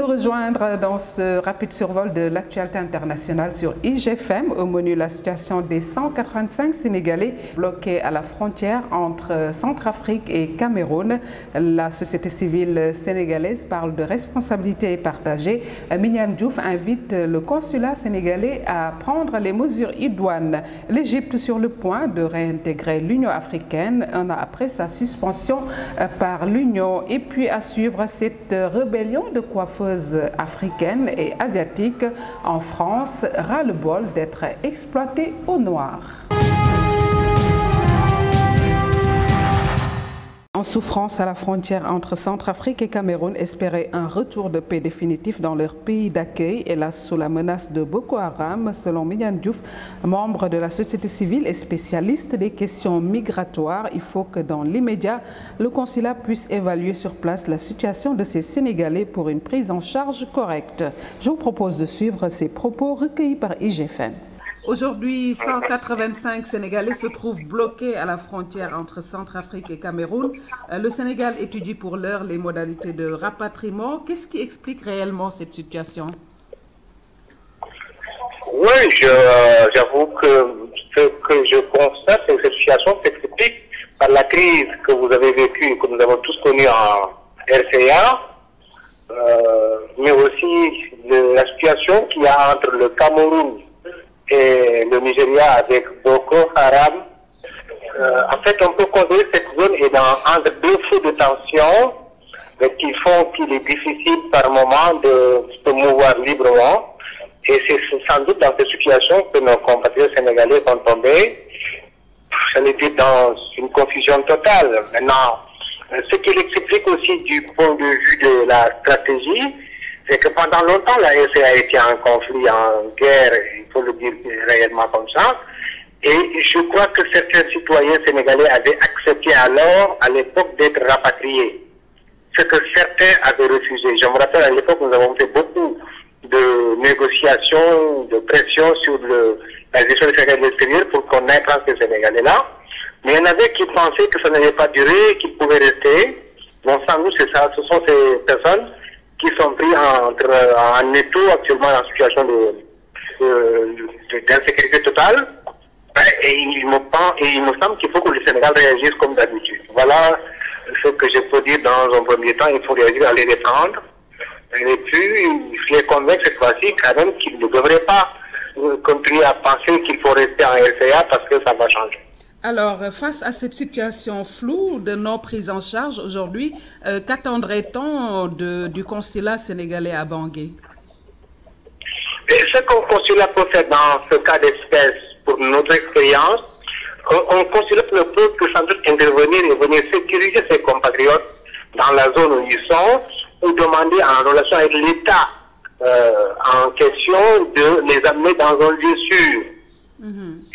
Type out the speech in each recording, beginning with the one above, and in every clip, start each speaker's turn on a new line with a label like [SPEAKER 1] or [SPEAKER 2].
[SPEAKER 1] nous rejoindre dans ce rapide survol de l'actualité internationale sur IGFM. Au menu, la situation des 185 Sénégalais bloqués à la frontière entre Centrafrique et Cameroun. La société civile sénégalaise parle de responsabilité partagée. Mignane Diouf invite le consulat sénégalais à prendre les mesures idoines. L'Égypte sur le point de réintégrer l'Union africaine un an après sa suspension par l'Union. Et puis à suivre cette rébellion de coiffeuses africaines et asiatiques en France, ras-le-bol d'être exploitées au noir. En souffrance à la frontière entre Centrafrique et Cameroun, espérer un retour de paix définitif dans leur pays d'accueil et là sous la menace de Boko Haram, selon Mignane Diouf, membre de la société civile et spécialiste des questions migratoires. Il faut que dans l'immédiat, le consulat puisse évaluer sur place la situation de ces Sénégalais pour une prise en charge correcte. Je vous propose de suivre ces propos recueillis par IGFM. Aujourd'hui, 185 Sénégalais se trouvent bloqués à la frontière entre Centrafrique et Cameroun. Le Sénégal étudie pour l'heure les modalités de rapatriement. Qu'est-ce qui explique réellement cette situation?
[SPEAKER 2] Oui, j'avoue que ce que je constate, c'est que cette situation s'explique par la crise que vous avez vécue, que nous avons tous connue en RCA, mais aussi la situation qu'il y a entre le Cameroun et le Nigeria avec Boko Haram. En fait, on peut considérer que cette zone est entre deux feux de tension qui font qu'il est difficile par moment de se mouvoir librement. Et c'est sans doute dans cette situation que nos compatriotes sénégalais sont tombés, j'allais dire, dans une confusion totale. Maintenant, ce qui l'explique aussi du point de vue de la stratégie, c'est que pendant longtemps, la RCA a été en conflit, en guerre, il faut le dire réellement comme ça. Et je crois que certains citoyens sénégalais avaient accepté alors, à l'époque, d'être rapatriés. Ce que certains avaient refusé. Je me rappelle, à l'époque, nous avons fait beaucoup de négociations, de pression sur la gestion des Sénégalais de l'extérieur pour qu'on prendre ces Sénégalais-là. Mais il y en avait qui pensaient que ça n'allait pas durer, qu'ils pouvaient rester. Bon, sans nous, c'est ça. Ce sont ces personnes qui sont pris en étau actuellement en situation d'insécurité totale. Et il me semble qu'il faut que le Sénégal réagisse comme d'habitude. Voilà ce que je peux dire dans un premier temps. Il faut réagir à les défendre. Et puis, il faut les convaincre cette fois-ci quand même qu'ils ne devraient pas continuer à penser qu'il faut rester en RCA parce que ça va changer.
[SPEAKER 1] Alors, face à cette situation floue de non prise en charge aujourd'hui, qu'attendrait-on du consulat sénégalais à Bangui?
[SPEAKER 2] Ce qu'un consulat peut faire dans ce cas d'espèce, pour notre expérience, un consulat ne peut que sans doute intervenir et venir sécuriser ses compatriotes dans la zone où ils sont, ou demander en relation avec l'État en question de les amener dans un lieu sûr.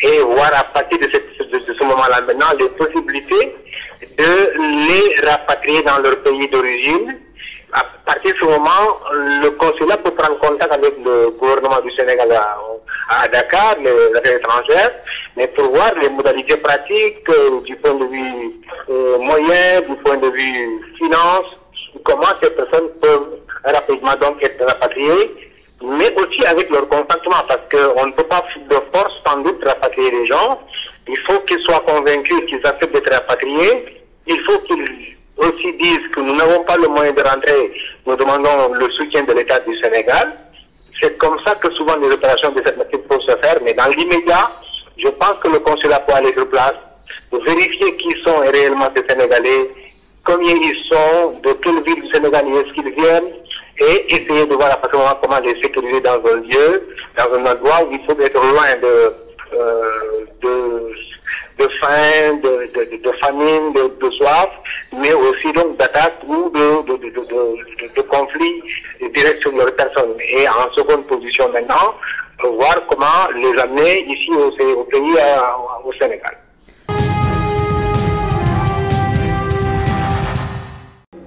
[SPEAKER 2] Et voir à partir de ce moment-là maintenant les possibilités de les rapatrier dans leur pays d'origine. À partir de ce moment, le consulat peut prendre contact avec le gouvernement du Sénégal à Dakar, les affaires étrangères, mais pour voir les modalités pratiques du point de vue moyen, du point de vue finance, comment ces personnes peuvent rapidement donc être rapatriées, mais aussi avec leur consentement, parce qu'on ne peut pas de force sans doute rapatrier les gens. Il faut qu'ils soient convaincus qu'ils acceptent d'être rapatriés. Il faut qu'ils aussi disent que nous n'avons pas le moyen de rentrer. Nous demandons le soutien de l'État du Sénégal. C'est comme ça que souvent les opérations de cette nature peuvent se faire. Mais dans l'immédiat, je pense que le consulat peut aller sur place, vérifier qui sont réellement ces Sénégalais, combien ils sont, de quelle ville du Sénégal est-ce qu'ils viennent, et essayer de voir à partir du moment comment les sécuriser dans un lieu, dans un endroit où il faut être loin de faim, de famine, de soif, mais aussi donc d'attaques ou de conflits directs sur leur personne. Et en seconde position maintenant, voir comment les amener ici au pays, au Sénégal.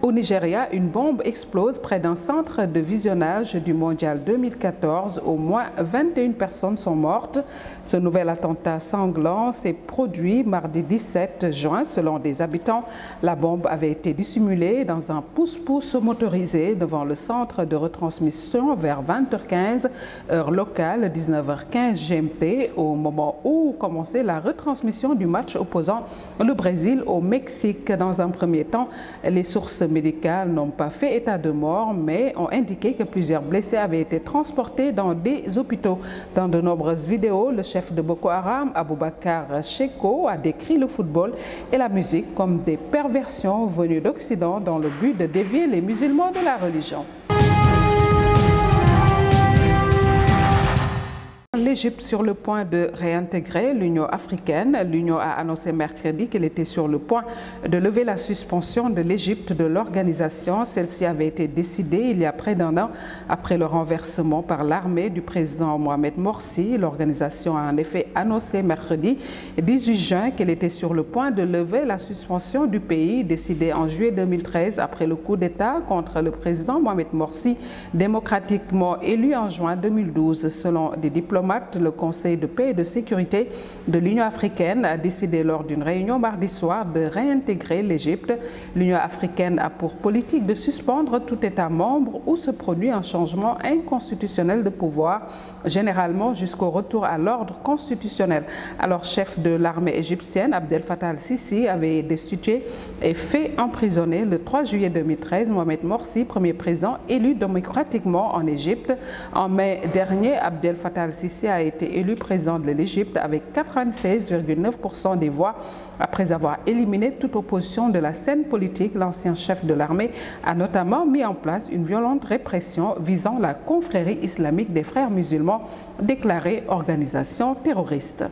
[SPEAKER 1] Au Nigeria, une bombe explose près d'un centre de visionnage du Mondial 2014. Au moins 21 personnes sont mortes. Ce nouvel attentat sanglant s'est produit mardi 17 juin. Selon des habitants, la bombe avait été dissimulée dans un pousse-pousse motorisé devant le centre de retransmission vers 20h15, heure locale, 19h15 GMT, au moment où commençait la retransmission du match opposant le Brésil au Mexique. Dans un premier temps, les sources médicales n'ont pas fait état de mort, mais ont indiqué que plusieurs blessés avaient été transportés dans des hôpitaux. Dans de nombreuses vidéos, le chef de Boko Haram, Abubakar Shekau, a décrit le football et la musique comme des perversions venues d'Occident dans le but de dévier les musulmans de la religion. L'Égypte sur le point de réintégrer l'Union africaine. L'Union a annoncé mercredi qu'elle était sur le point de lever la suspension de l'Égypte de l'organisation. Celle-ci avait été décidée il y a près d'un an après le renversement par l'armée du président Mohamed Morsi. L'organisation a en effet annoncé mercredi 18 juin qu'elle était sur le point de lever la suspension du pays, décidée en juillet 2013 après le coup d'État contre le président Mohamed Morsi, démocratiquement élu en juin 2012. Selon des diplomates, le Conseil de paix et de sécurité de l'Union africaine a décidé lors d'une réunion mardi soir de réintégrer l'Égypte. L'Union africaine a pour politique de suspendre tout État membre où se produit un changement inconstitutionnel de pouvoir, généralement jusqu'au retour à l'ordre constitutionnel. Alors, chef de l'armée égyptienne, Abdel Fattah al-Sisi, avait destitué et fait emprisonner le 3 juillet 2013 Mohamed Morsi, premier président élu démocratiquement en Égypte. En mai dernier, Abdel Fattah al-Sisi a été élu président de l'Égypte avec 96,9% des voix. Après avoir éliminé toute opposition de la scène politique, l'ancien chef de l'armée a notamment mis en place une violente répression visant la confrérie islamique des frères musulmans, déclarée organisation terroriste.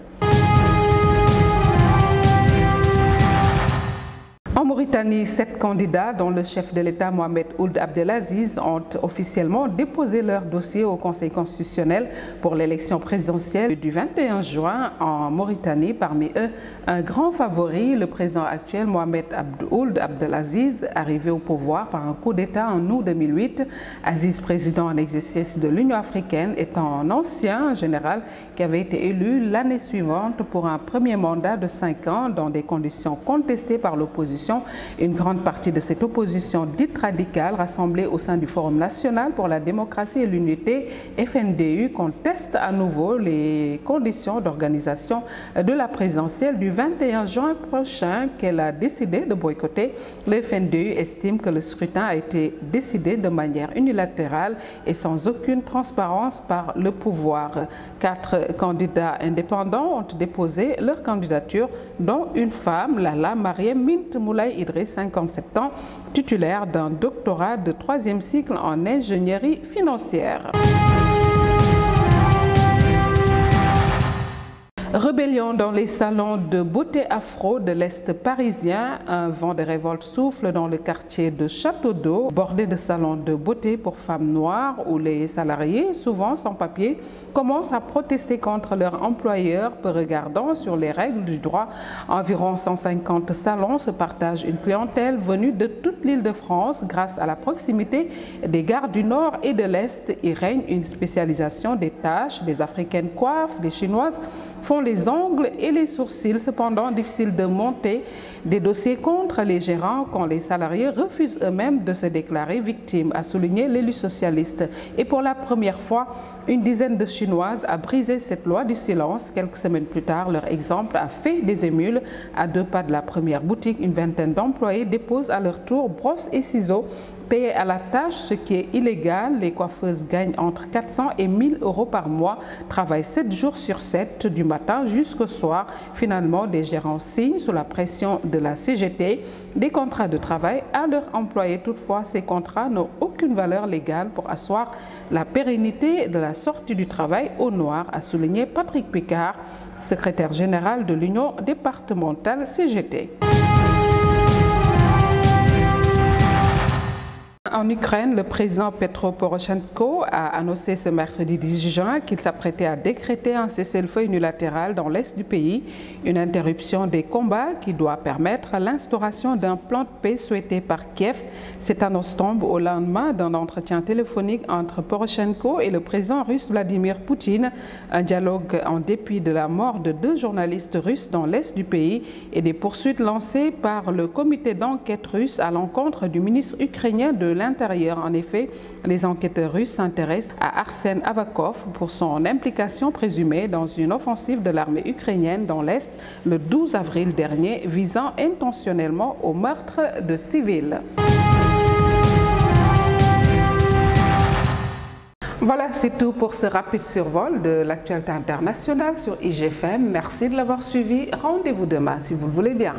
[SPEAKER 1] En Mauritanie, 7 candidats, dont le chef de l'État Mohamed Ould Abdelaziz, ont officiellement déposé leur dossier au Conseil constitutionnel pour l'élection présidentielle du 21 juin en Mauritanie. Parmi eux, un grand favori, le président actuel Mohamed Ould Abdelaziz, arrivé au pouvoir par un coup d'État en août 2008. Aziz, président en exercice de l'Union africaine, étant un ancien général qui avait été élu l'année suivante pour un premier mandat de 5 ans dans des conditions contestées par l'opposition. Une grande partie de cette opposition dite radicale, rassemblée au sein du Forum national pour la démocratie et l'unité, FNDU, conteste à nouveau les conditions d'organisation de la présidentielle du 21 juin prochain qu'elle a décidé de boycotter. Le FNDU estime que le scrutin a été décidé de manière unilatérale et sans aucune transparence par le pouvoir. 4 candidats indépendants ont déposé leur candidature, dont une femme, Lala Mariem Mint Moulay Idriss, 57 ans, titulaire d'un doctorat de 3e cycle en ingénierie financière. Rébellion dans les salons de beauté afro de l'Est parisien. Un vent de révolte souffle dans le quartier de Château d'Eau, bordé de salons de beauté pour femmes noires où les salariés, souvent sans papier, commencent à protester contre leur employeur, peu regardant sur les règles du droit. Environ 150 salons se partagent une clientèle venue de toute l'Île-de-France grâce à la proximité des gares du Nord et de l'Est. Il règne une spécialisation des tâches. Des Africaines coiffent, des Chinoises font les ongles et les sourcils. Cependant, difficile de monter des dossiers contre les gérants quand les salariés refusent eux-mêmes de se déclarer victimes, a souligné l'élu socialiste. Et pour la première fois, une dizaine de Chinoises a brisé cette loi du silence. Quelques semaines plus tard, leur exemple a fait des émules. À 2 pas de la première boutique, une vingtaine d'employés déposent à leur tour brosses et ciseaux payés à la tâche, ce qui est illégal. Les coiffeuses gagnent entre 400 et 1000 euros par mois, travaillent 7 jours sur 7, du matin jusqu'au soir. Finalement, des gérants signent sous la pression de la CGT des contrats de travail à leurs employés. Toutefois, ces contrats n'ont aucune valeur légale pour asseoir la pérennité de la sortie du travail au noir, a souligné Patrick Picard, secrétaire général de l'Union départementale CGT. En Ukraine, le président Petro Poroshenko a annoncé ce mercredi 10 juin qu'il s'apprêtait à décréter un cessez-le-feu unilatéral dans l'est du pays, une interruption des combats qui doit permettre l'instauration d'un plan de paix souhaité par Kiev. Cette annonce tombe au lendemain d'un entretien téléphonique entre Poroshenko et le président russe Vladimir Poutine, un dialogue en dépit de la mort de 2 journalistes russes dans l'est du pays et des poursuites lancées par le comité d'enquête russe à l'encontre du ministre ukrainien de l'Intérieur. En effet, les enquêteurs russes s'intéressent à Arsène Avakov pour son implication présumée dans une offensive de l'armée ukrainienne dans l'Est le 12 avril dernier, visant intentionnellement au meurtre de civils. Voilà, c'est tout pour ce rapide survol de l'actualité internationale sur IGFM. Merci de l'avoir suivi. Rendez-vous demain si vous le voulez bien.